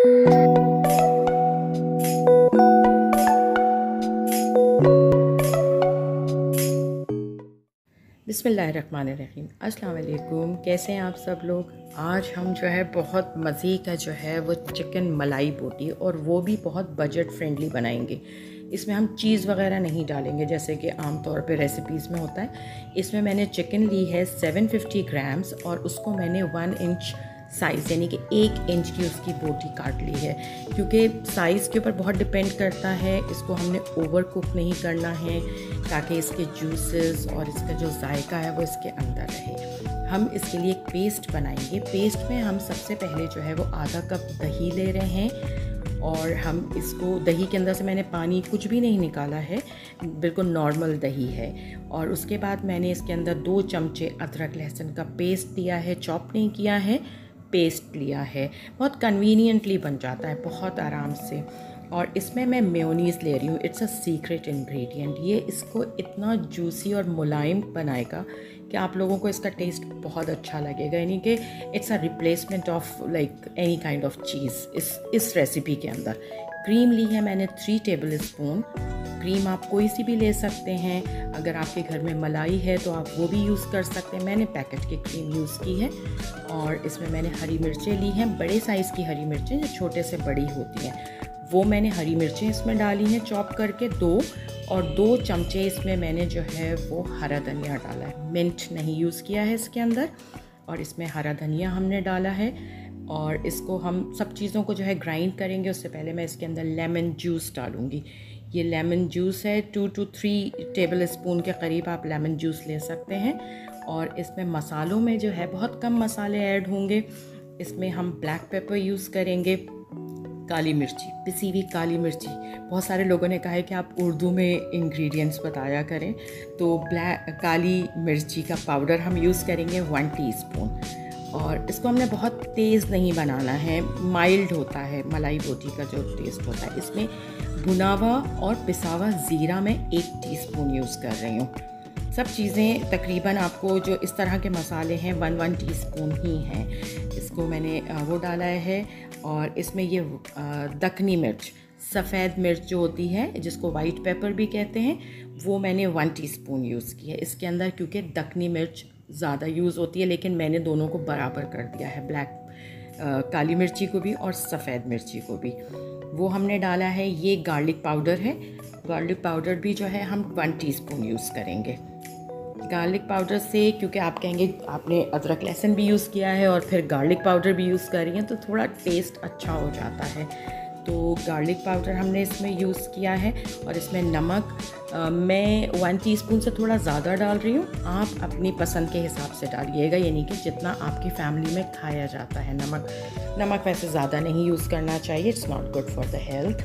बिस्मिल्लाहिर्रहमानिर्रहीम। अस्सलाम वालेकुम। कैसे हैं आप सब लोग। आज हम जो है बहुत मज़े का जो है वो चिकन मलाई बोटी, और वो भी बहुत बजट फ्रेंडली बनाएंगे। इसमें हम चीज़ वगैरह नहीं डालेंगे जैसे कि आम तौर पे रेसिपीज़ में होता है। इसमें मैंने चिकन ली है 750 ग्राम्स, और उसको मैंने 1 इंच साइज़ यानी कि 1 इंच की उसकी बोटी काट ली है, क्योंकि साइज़ के ऊपर बहुत डिपेंड करता है। इसको हमने ओवर कुक नहीं करना है ताकि इसके जूसेस और इसका जो जायका है वो इसके अंदर रहे। हम इसके लिए एक पेस्ट बनाएंगे। पेस्ट में हम सबसे पहले जो है वो आधा कप दही ले रहे हैं, और हम इसको, दही के अंदर से मैंने पानी कुछ भी नहीं निकाला है, बिल्कुल नॉर्मल दही है। और उसके बाद मैंने इसके अंदर 2 चमचे अदरक लहसुन का पेस्ट दिया है, चॉप नहीं किया है, पेस्ट लिया है। बहुत कन्वीनियंटली बन जाता है, बहुत आराम से। और इसमें मैं मेयोनीज़ ले रही हूँ। It's a secret ingredient. ये इसको इतना जूसी और मुलायम बनाएगा कि आप लोगों को इसका टेस्ट बहुत अच्छा लगेगा, यानी कि it's a replacement of like any kind of चीज़। इस रेसिपी के अंदर क्रीम ली है मैंने 3 टेबल स्पून। क्रीम आप कोई सी भी ले सकते हैं। अगर आपके घर में मलाई है तो आप वो भी यूज़ कर सकते हैं। मैंने पैकेट की क्रीम यूज़ की है। और इसमें मैंने हरी मिर्चें ली हैं, बड़े साइज़ की हरी मिर्चें जो छोटे से बड़ी होती हैं, वो मैंने हरी मिर्चें इसमें डाली हैं चॉप करके 2। और 2 चमचे इसमें मैंने जो है वो हरा धनिया डाला है। मिंट नहीं यूज़ किया है इसके अंदर, और इसमें हरा धनिया हमने डाला है। और इसको हम सब चीज़ों को जो है ग्राइंड करेंगे। उससे पहले मैं इसके अंदर लेमन जूस डालूँगी। ये लेमन जूस है, 2 to 3 टेबल स्पून के करीब आप लेमन जूस ले सकते हैं। और इसमें मसालों में जो है बहुत कम मसाले ऐड होंगे। इसमें हम ब्लैक पेपर यूज़ करेंगे, काली मिर्ची, पिसी हुई काली मिर्ची। बहुत सारे लोगों ने कहा है कि आप उर्दू में इंग्रेडिएंट्स बताया करें, तो काली मिर्ची का पाउडर हम यूज़ करेंगे 1 टीस्पून। और इसको हमने बहुत तेज़ नहीं बनाना है, माइल्ड होता है मलाई बोटी का जो टेस्ट होता है। इसमें भुना हुआ और पिसा हुआ ज़ीरा मैं 1 टीस्पून यूज़ कर रही हूँ। सब चीज़ें तकरीबन आपको जो इस तरह के मसाले हैं 1 टीस्पून ही हैं। इसको मैंने वो डाला है। और इसमें ये दखनी मिर्च, सफ़ेद मिर्च जो होती है जिसको वाइट पेपर भी कहते हैं, वो मैंने 1 टीस्पून यूज़ की है इसके अंदर, क्योंकि दखनी मिर्च ज़्यादा यूज़ होती है। लेकिन मैंने दोनों को बराबर कर दिया है, काली मिर्ची को भी और सफ़ेद मिर्ची को भी। वो हमने डाला है। ये गार्लिक पाउडर है। गार्लिक पाउडर भी जो है हम 1 टीस्पून यूज़ करेंगे। गार्लिक पाउडर से, क्योंकि आप कहेंगे आपने अदरक लहसुन भी यूज़ किया है और फिर गार्लिक पाउडर भी यूज़ कर रही हैं, तो थोड़ा टेस्ट अच्छा हो जाता है। तो गार्लिक पाउडर हमने इसमें यूज़ किया है। और इसमें नमक मैं 1 टीस्पून से थोड़ा ज़्यादा डाल रही हूँ। आप अपनी पसंद के हिसाब से डालिएगा, यानी कि जितना आपकी फैमिली में खाया जाता है। नमक वैसे ज़्यादा नहीं यूज़ करना चाहिए, it's not good for the health.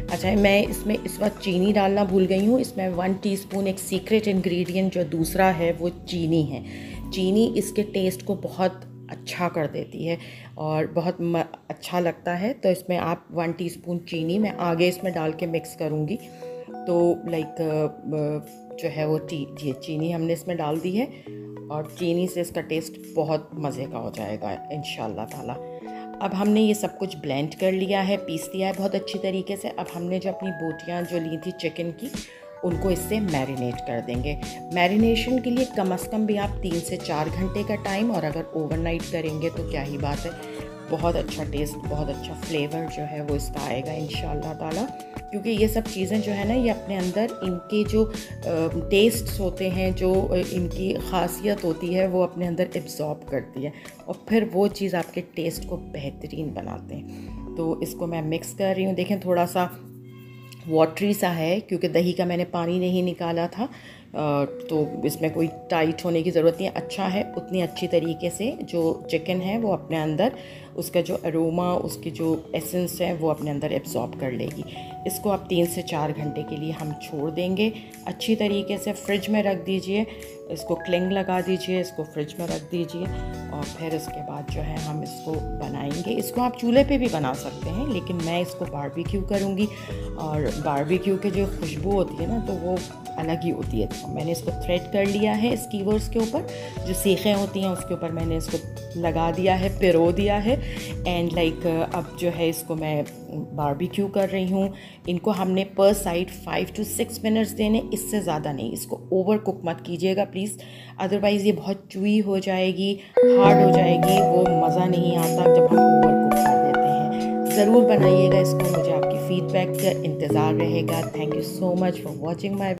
अच्छा, मैं इसमें इस वक्त चीनी डालना भूल गई हूँ। इसमें 1 टीस्पून एक सीक्रेट इंग्रेडिएंट जो दूसरा है वो चीनी है। चीनी इसके टेस्ट को बहुत अच्छा कर देती है और बहुत अच्छा लगता है। तो इसमें आप 1 टीस्पून चीनी मैं आगे इसमें डाल के मिक्स करूँगी। तो लाइक जो है वो ये चीनी हमने इसमें डाल दी है, और चीनी से इसका टेस्ट बहुत मज़े का हो जाएगा इंशाल्लाह ताला। अब हमने ये सब कुछ ब्लेंड कर लिया है, पीस लिया है बहुत अच्छी तरीके से। अब हमने जो अपनी बोटियाँ जो ली थी चिकन की, उनको इससे मैरिनेट कर देंगे। मैरिनेशन के लिए कम से कम भी आप 3 से 4 घंटे का टाइम, और अगर ओवरनाइट करेंगे तो क्या ही बात है, बहुत अच्छा टेस्ट, बहुत अच्छा फ्लेवर जो है वो इसका आएगा इंशाल्लाह ताला। क्योंकि ये सब चीज़ें जो है ना, ये अपने अंदर इनके जो टेस्ट्स होते हैं, जो इनकी ख़ासियत होती है, वो अपने अंदर एब्जॉर्ब करती है और फिर वो चीज़ आपके टेस्ट को बेहतरीन बनाते हैं। तो इसको मैं मिक्स कर रही हूँ। देखें थोड़ा सा वाटरी सा है, क्योंकि दही का मैंने पानी नहीं निकाला था, तो इसमें कोई टाइट होने की ज़रूरत नहीं है। अच्छा है, उतनी अच्छी तरीके से जो चिकन है वो अपने अंदर उसका जो अरोमा, उसकी जो एसेंस है वो अपने अंदर एब्जॉर्ब कर लेगी। इसको आप 3 से 4 घंटे के लिए हम छोड़ देंगे अच्छी तरीके से। फ्रिज में रख दीजिए, इसको क्लिंग लगा दीजिए, इसको फ्रिज में रख दीजिए, और फिर उसके बाद जो है हम इसको बनाएंगे। इसको आप चूल्हे पे भी बना सकते हैं, लेकिन मैं इसको बारबेक्यू करूँगी, और बारबेक्यू के जो खुशबू होती है ना, तो वो अलग ही होती है। मैंने इसको थ्रेड कर लिया है स्कीवर्स के ऊपर, जो सीखें होती हैं उसके ऊपर मैंने इसको लगा दिया है, पिरो दिया है। एंड अब जो है इसको मैं बारबेक्यू कर रही हूँ। इनको हमने पर साइड 5 to 6 मिनट्स देने, इससे ज़्यादा नहीं। इसको ओवर कुक मत कीजिएगा प्लीज़, अदरवाइज़ ये बहुत चुई हो जाएगी, हार्ड हो जाएगी, वो मज़ा नहीं आता जब हम ओवर कुक कर देते हैं। ज़रूर बनाइएगा इसको, मुझे आपकी फ़ीडबैक का इंतज़ार रहेगा। Thank you so much for watching my